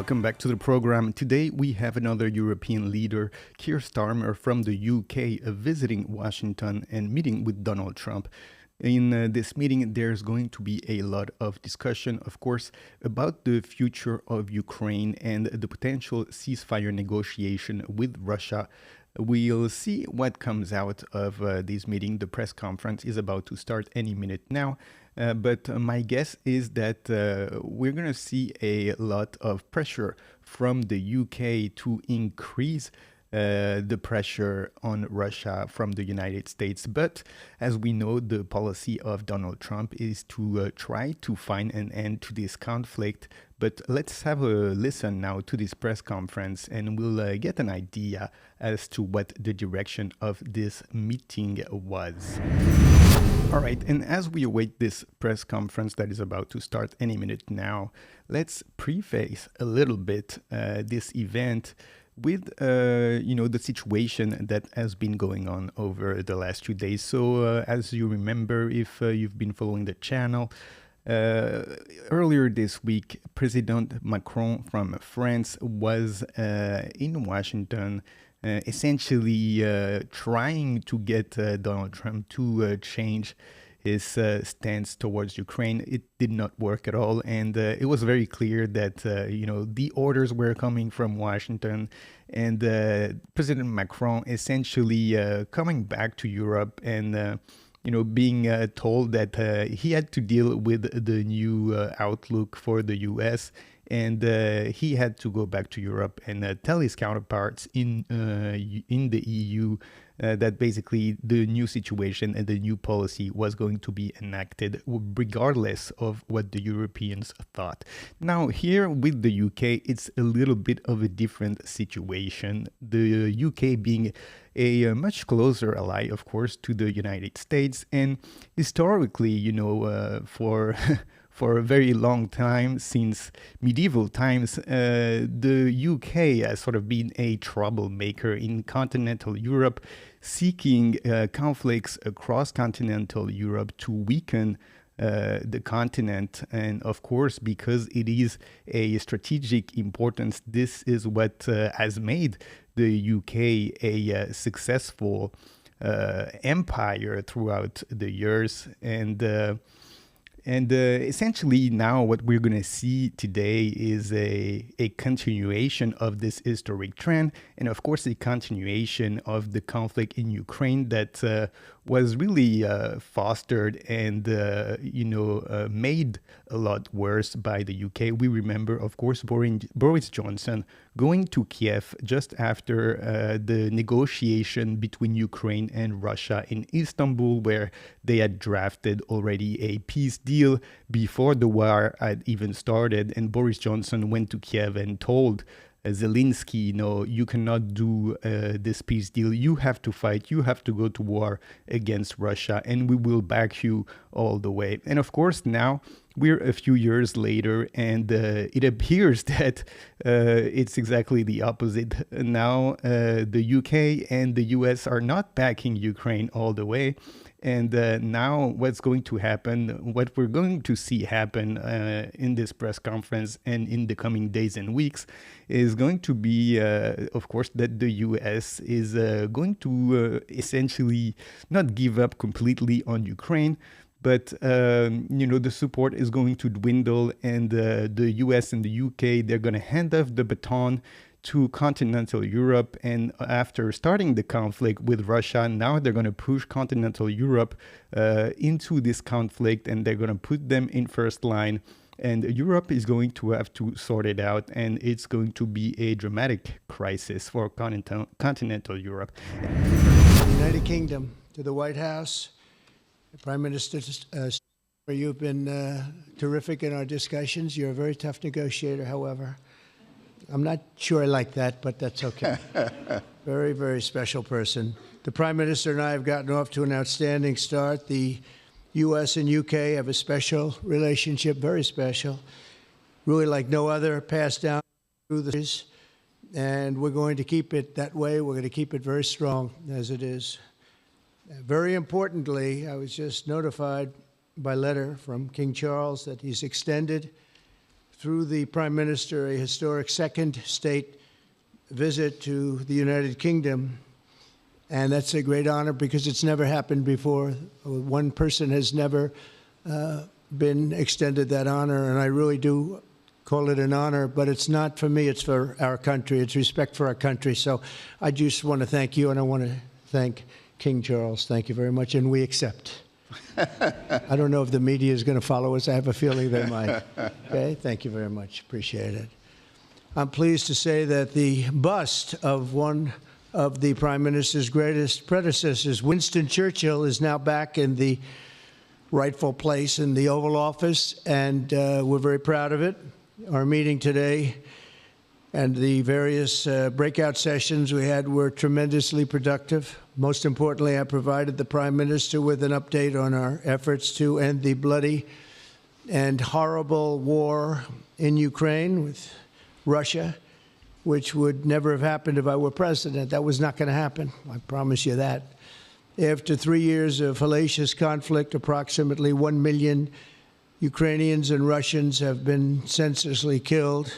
Welcome back to the program. Today we have another European leader, Keir Starmer from the UK, visiting Washington and meeting with Donald Trump. In this meeting, there's going to be a lot of discussion, of course, about the future of Ukraine and the potential ceasefire negotiation with Russia. We'll see what comes out of this meeting. The press conference is about to start any minute now. But my guess is that we're going to see a lot of pressure from the UK to increase the pressure on Russia from the United States. But as we know, the policy of Donald Trump is to try to find an end to this conflict. But let's have a listen now to this press conference and we'll get an idea as to what the direction of this meeting was. All right, and as we await this press conference that is about to start any minute now, let's preface a little bit this event with the situation that has been going on over the last few days. So as you remember, if you've been following the channel, earlier this week, President Macron from France was in Washington, essentially trying to get Donald Trump to change his stance towards Ukraine. It did not work at all, and it was very clear that the orders were coming from Washington, and President Macron essentially coming back to Europe and being told that he had to deal with the new outlook for the U.S., and he had to go back to Europe and tell his counterparts in the EU that basically the new situation and the new policy was going to be enacted regardless of what the Europeans thought. Now, here with the UK, it's a little bit of a different situation. The UK being a much closer ally, of course, to the United States, and historically, for for a very long time, since medieval times, the UK has sort of been a troublemaker in continental Europe, seeking conflicts across continental Europe to weaken the continent. And of course, because it is a strategic importance, this is what has made the UK a successful empire throughout the years. And essentially now what we're going to see today is a continuation of this historic trend, and of course a continuation of the conflict in Ukraine that was really fostered and made a lot worse by the UK. We remember, of course, Boris Johnson going to Kiev just after the negotiation between Ukraine and Russia in Istanbul, where they had drafted already a peace deal before the war had even started. And Boris Johnson went to Kiev and told Zelenskyy, you cannot do this peace deal. You have to fight. You have to go to war against Russia, and we will back you all the way. And of course, now we're a few years later, and it appears that it's exactly the opposite. Now, the UK and the US are not backing Ukraine all the way. And now what's going to happen, what we're going to see happen in this press conference and in the coming days and weeks is going to be, of course, that the US is going to essentially not give up completely on Ukraine, but, the support is going to dwindle, and the US and the UK, they're going to hand off the baton to continental Europe. And after starting the conflict with Russia, now they're going to push continental Europe into this conflict, and they're going to put them in first line. And Europe is going to have to sort it out, and it's going to be a dramatic crisis for continental Europe. United Kingdom, to the White House, Prime Minister, you've been terrific in our discussions. You're a very tough negotiator, however. I'm not sure I like that, but that's okay. Very, very special person. The Prime Minister and I have gotten off to an outstanding start. The U.S. and UK have a special relationship, very special, really like no other, passed down through the years. And we're going to keep it that way. We're going to keep it very strong as it is. Very importantly, I was just notified by letter from King Charles that he's extended through the Prime Minister, a historic second state visit to the United Kingdom. And that's a great honor because it's never happened before. One person has never been extended that honor, and I really do call it an honor, but it's not for me, it's for our country. It's respect for our country. So I just want to thank you, and I want to thank King Charles. Thank you very much, and we accept. I don't know if the media is going to follow us. I have a feeling they might. Okay, thank you very much. Appreciate it. I'm pleased to say that the bust of one of the Prime Minister's greatest predecessors, Winston Churchill, is now back in the rightful place in the Oval Office, and we're very proud of it. Our meeting today and the various breakout sessions we had were tremendously productive. Most importantly, I provided the Prime Minister with an update on our efforts to end the bloody and horrible war in Ukraine with Russia, which would never have happened if I were president. That was not going to happen. I promise you that. After 3 years of hellacious conflict, approximately 1 million Ukrainians and Russians have been senselessly killed,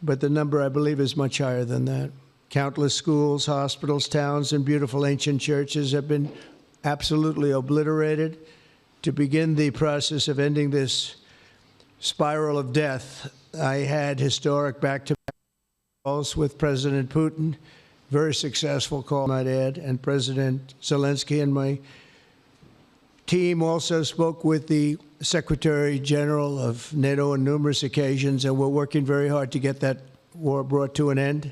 but the number, I believe, is much higher than that. Countless schools, hospitals, towns, and beautiful ancient churches have been absolutely obliterated. To begin the process of ending this spiral of death, I had historic back-to-back calls with President Putin, very successful call, I might add, and President Zelenskyy, and my team also spoke with the Secretary General of NATO on numerous occasions, and we're working very hard to get that war brought to an end.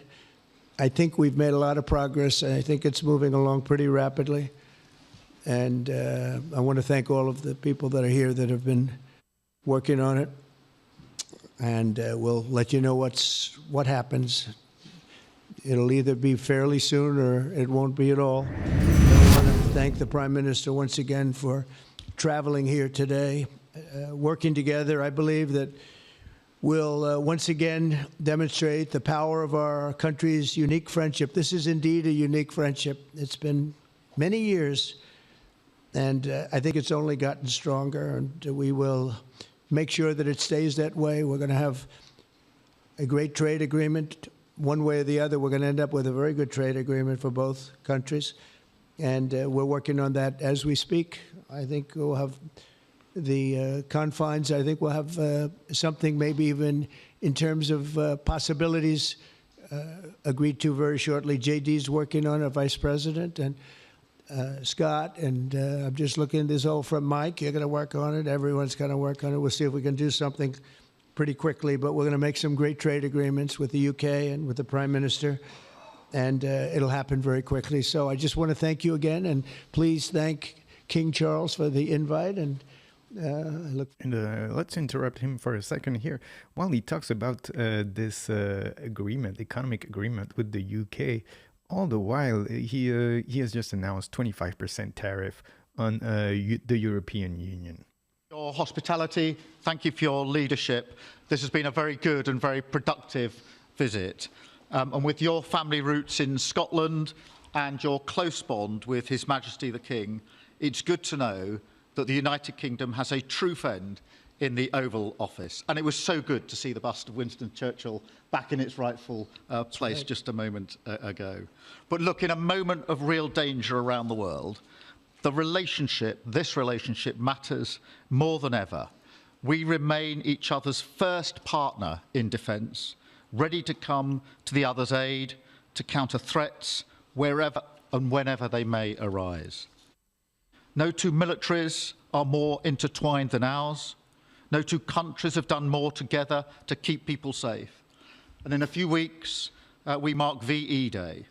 I think we've made a lot of progress, and I think it's moving along pretty rapidly. And I want to thank all of the people that are here that have been working on it. And we'll let you know what happens. It'll either be fairly soon or it won't be at all. I want to thank the Prime Minister once again for traveling here today. Working together, I believe that we'll once again demonstrate the power of our country's unique friendship. This is indeed a unique friendship. It's been many years, and I think it's only gotten stronger, and we will make sure that it stays that way. We're going to have a great trade agreement. One way or the other, we're going to end up with a very good trade agreement for both countries, and we're working on that as we speak. I think we'll have the confines. I think we'll have something maybe even in terms of possibilities agreed to very shortly. JD's working on it, Vice President, and Scott, and I'm just looking at this all from Mike. You're going to work on it. Everyone's going to work on it. We'll see if we can do something pretty quickly, but we're going to make some great trade agreements with the UK and with the Prime Minister, and it'll happen very quickly. So I just want to thank you again, and please thank King Charles for the invite, and let's interrupt him for a second here. While he talks about this agreement, economic agreement with the UK, all the while he has just announced 25% tariff on the European Union. Your hospitality, thank you for your leadership. This has been a very good and very productive visit. And with your family roots in Scotland and your close bond with His Majesty the King, it's good to know that the United Kingdom has a true friend in the Oval Office. And it was so good to see the bust of Winston Churchill back in its rightful place just a moment ago. But look, in a moment of real danger around the world, this relationship matters more than ever. We remain each other's first partner in defence, ready to come to the other's aid, to counter threats wherever and whenever they may arise. No two militaries are more intertwined than ours. No two countries have done more together to keep people safe. And in a few weeks, we mark VE Day,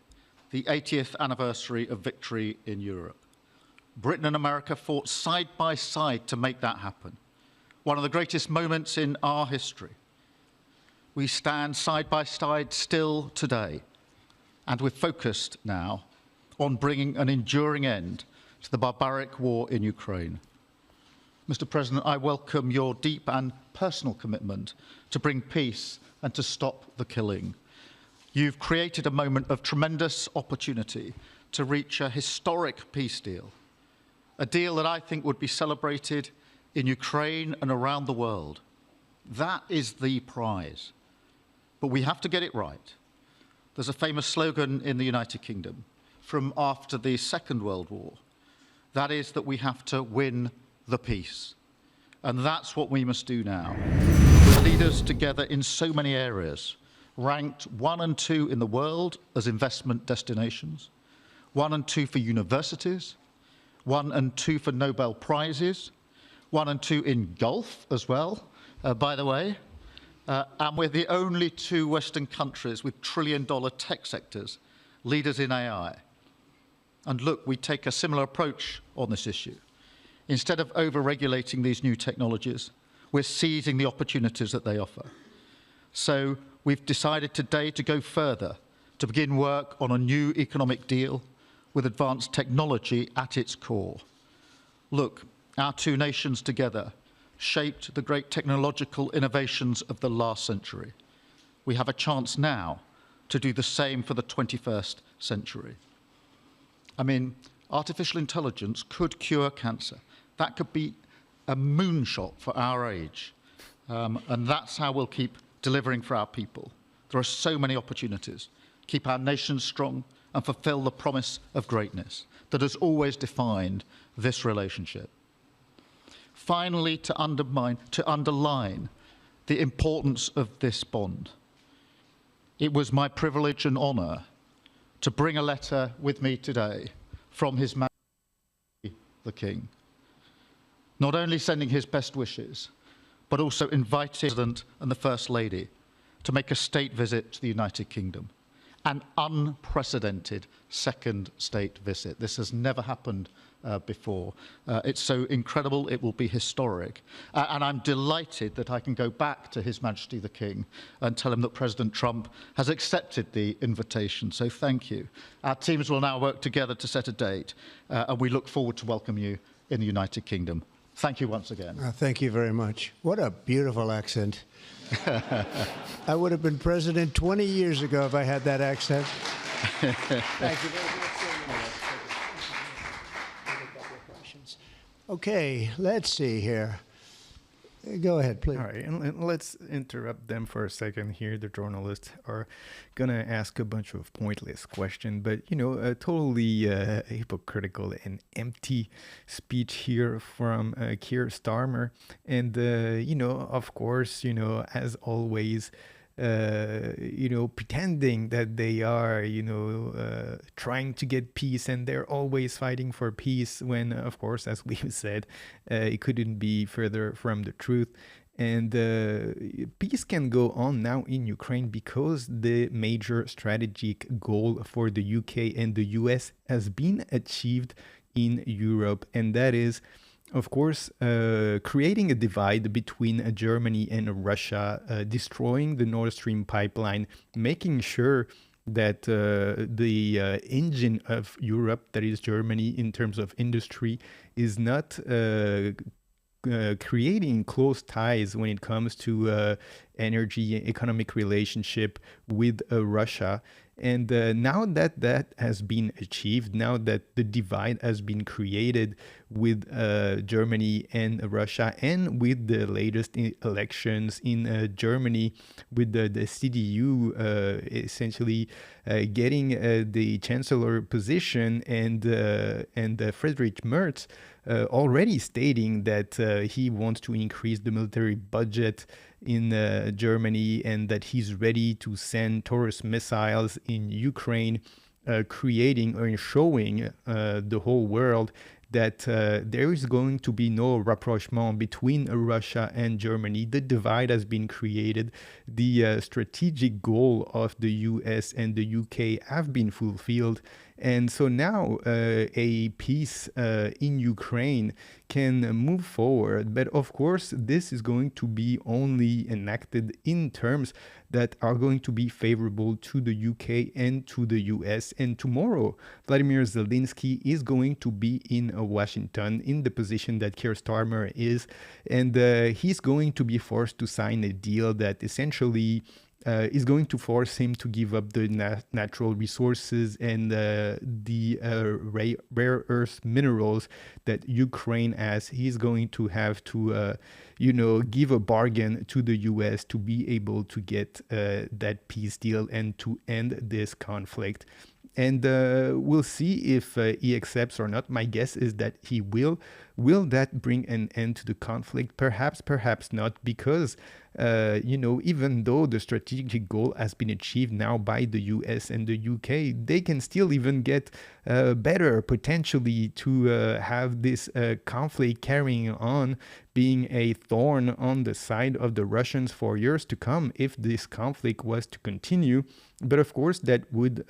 the 80th anniversary of victory in Europe. Britain and America fought side by side to make that happen. One of the greatest moments in our history. We stand side by side still today, and we're focused now on bringing an enduring end to the barbaric war in Ukraine. Mr. President, I welcome your deep and personal commitment to bring peace and to stop the killing. You've created a moment of tremendous opportunity to reach a historic peace deal, a deal that I think would be celebrated in Ukraine and around the world. That is the prize. But we have to get it right. There's a famous slogan in the United Kingdom from after the Second World War. That is that we have to win the peace. And that's what we must do now. With leaders together in so many areas, ranked 1 and 2 in the world as investment destinations, 1 and 2 for universities, 1 and 2 for Nobel Prizes, 1 and 2 in golf as well, by the way. And we're the only 2 Western countries with trillion-dollar tech sectors, leaders in AI. And look, we take a similar approach on this issue. Instead of over-regulating these new technologies, we're seizing the opportunities that they offer. So we've decided today to go further, to begin work on a new economic deal with advanced technology at its core. Look, our 2 nations together shaped the great technological innovations of the last century. We have a chance now to do the same for the 21st century. I mean, artificial intelligence could cure cancer. That could be a moonshot for our age. And that's how we'll keep delivering for our people. There are so many opportunities. Keep our nation strong and fulfill the promise of greatness that has always defined this relationship. Finally, to underline the importance of this bond. It was my privilege and honor to bring a letter with me today from His Majesty the King, not only sending his best wishes, but also inviting the President and the First Lady to make a state visit to the United Kingdom, an unprecedented second state visit. This has never happened before. It's so incredible, it will be historic. And I'm delighted that I can go back to His Majesty the King and tell him that President Trump has accepted the invitation. So thank you. Our teams will now work together to set a date, and we look forward to welcome you in the United Kingdom. Thank you once again. Thank you very much. What a beautiful accent. I would have been president 20 years ago if I had that accent. Thank you very much. Okay, let's see here. Go ahead, please. All right, and let's interrupt them for a second here. The journalists are gonna ask a bunch of pointless questions, but totally hypocritical and empty speech here from Keir Starmer, and of course, as always, pretending that they are, trying to get peace, and they're always fighting for peace when, of course, as we've said, it couldn't be further from the truth. And peace can go on now in Ukraine because the major strategic goal for the UK and the US has been achieved in Europe, and that is, of course, creating a divide between Germany and Russia, destroying the Nord Stream pipeline, making sure that the engine of Europe, that is Germany, in terms of industry, is not creating close ties when it comes to energy and economic relationship with Russia. And now that that has been achieved, now that the divide has been created with Germany and Russia, and with the latest elections in Germany, with the CDU essentially getting the chancellor position, and Friedrich Merz already stating that he wants to increase the military budget in Germany, and that he's ready to send Taurus missiles in Ukraine, creating or showing the whole world that there is going to be no rapprochement between Russia and Germany. The divide has been created. The strategic goal of the US and the UK have been fulfilled. And so now a peace in Ukraine can move forward. But of course, this is going to be only enacted in terms that are going to be favorable to the UK and to the US. And tomorrow, Vladimir Zelenskyy is going to be in Washington in the position that Keir Starmer is. And he's going to be forced to sign a deal that essentially is going to force him to give up the natural resources and the rare earth minerals that Ukraine has. He's going to have to, give a bargain to the US to be able to get that peace deal and to end this conflict. And we'll see if he accepts or not. My guess is that he will. Will that bring an end to the conflict? Perhaps, perhaps not, because, even though the strategic goal has been achieved now by the US and the UK, they can still even get better, potentially, to have this conflict carrying on, being a thorn on the side of the Russians for years to come if this conflict was to continue. But of course, that would,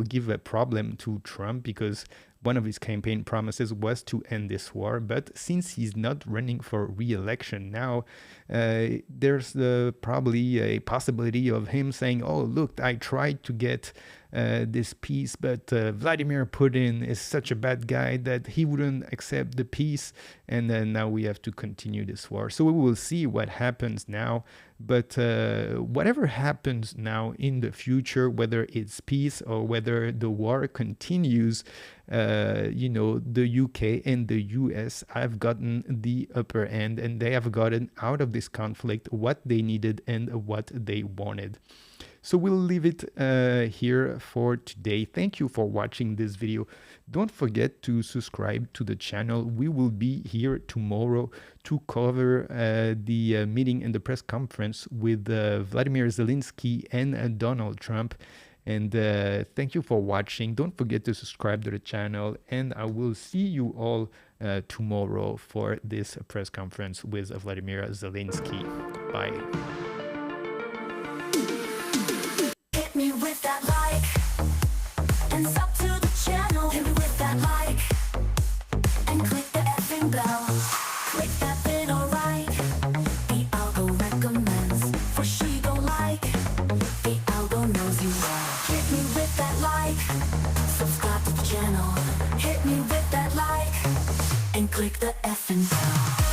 give a problem to Trump, because one of his campaign promises was to end this war. But since he's not running for re-election now, there's probably a possibility of him saying, oh, look, I tried to get this peace, but Vladimir Putin is such a bad guy that he wouldn't accept the peace, and then now we have to continue this war. So we will see what happens now. But whatever happens now in the future, whether it's peace or whether the war continues, the UK and the US have gotten the upper hand, and they have gotten out of this conflict what they needed and what they wanted. So we'll leave it here for today. Thank you for watching this video. Don't forget to subscribe to the channel. We will be here tomorrow to cover the meeting and the press conference with Vladimir Zelenskyy and Donald Trump. And thank you for watching. Don't forget to subscribe to the channel. And I will see you all tomorrow for this press conference with Vladimir Zelenskyy. Bye. Me with that like, and sub to the channel. Hit me with that like, and click the effing bell. Click that bit, alright. The algo recommends for she go like. The algo knows you well. Hit me with that like, subscribe to the channel. Hit me with that like, and click the effing bell.